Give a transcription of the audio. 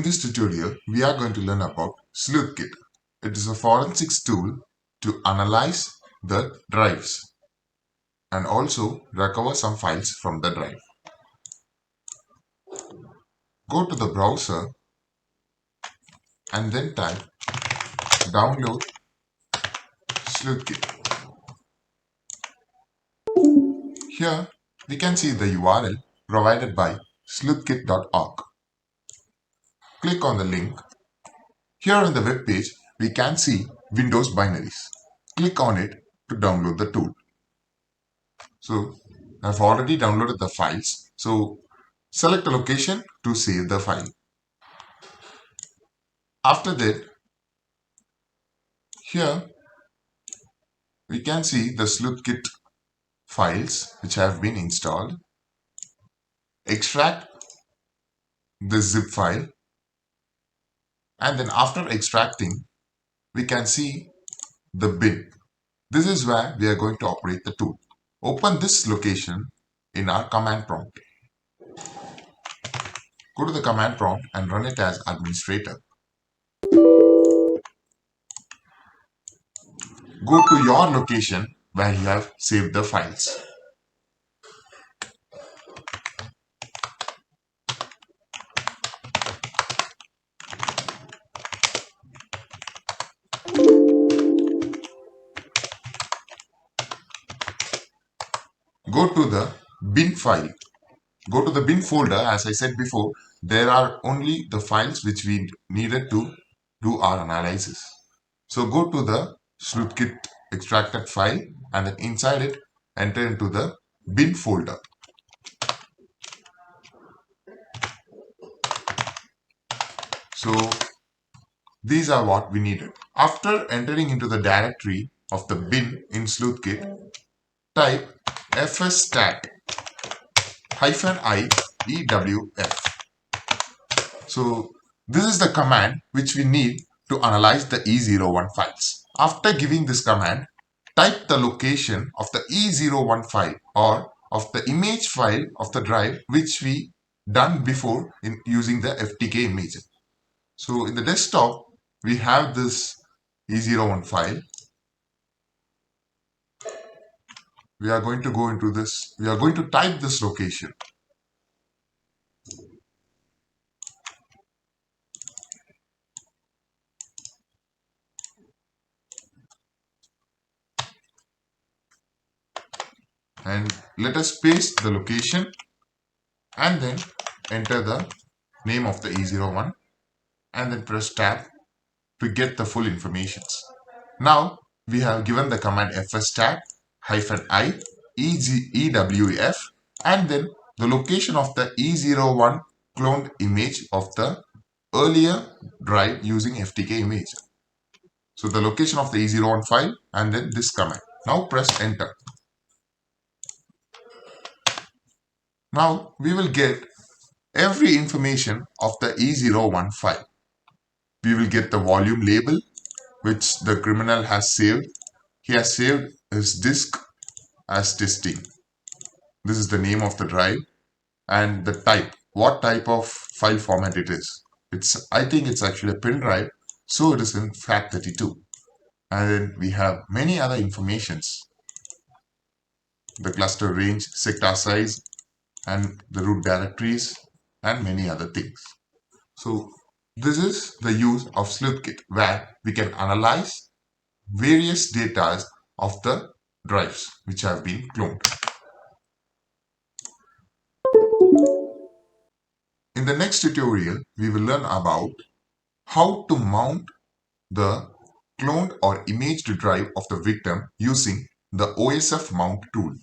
this tutorial, we are going to learn about Sleuth Kit. It is a forensics tool to analyze the drives and also recover some files from the drive. Go to the browser and then type download Sleuth Kit. Here we can see the URL provided by sleuthkit.org. Click on the link. Here on the web page, we can see Windows binaries. Click on it to download the tool. So I've already downloaded the files. So select a location to save the file. After that, here we can see the SLEUTHKIT files which have been installed. Extract the zip file, and then after extracting, we can see the bin. This is where we are going to operate the tool. Open this location in our command prompt. Go to the command prompt and run it as administrator. Go to your location where you have saved the files. Go to the bin file. Go to the bin folder. As I said before, there are only the files which we needed to do our analysis. So go to the SLEUTHKIT extracted file and then inside it enter into the bin folder. So these are what we needed. After entering into the directory of the bin in SLEUTHKIT, type fstat -i ewf. So this is the command which we need to analyze the E01 files. After giving this command, type the location of the E01 file or of the image file of the drive which we done before in using the FTK image. So in the desktop, we have this E01 file. We are going to go into this. We are going to type this location. And let us paste the location and then enter the name of the E01 and then press tab to get the full information. Now we have given the command fstat -i ewf and then the location of the E01 cloned image of the earlier drive using FTK image. So the location of the E01 file and then this command. Now press enter. Now we will get every information of the E01 file. We will get the volume label which the criminal has saved. He has saved his disk as testing. This is the name of the drive and the type, what type of file format it is. I think it's actually a pen drive, so it is in FAT32. And then we have many other informations. The cluster range, sector size, and the root directories, and many other things. So this is the use of SLEUTHKIT, where we can analyze various data of the drives which have been cloned. In the next tutorial, we will learn about how to mount the cloned or imaged drive of the victim using the OSF mount tool.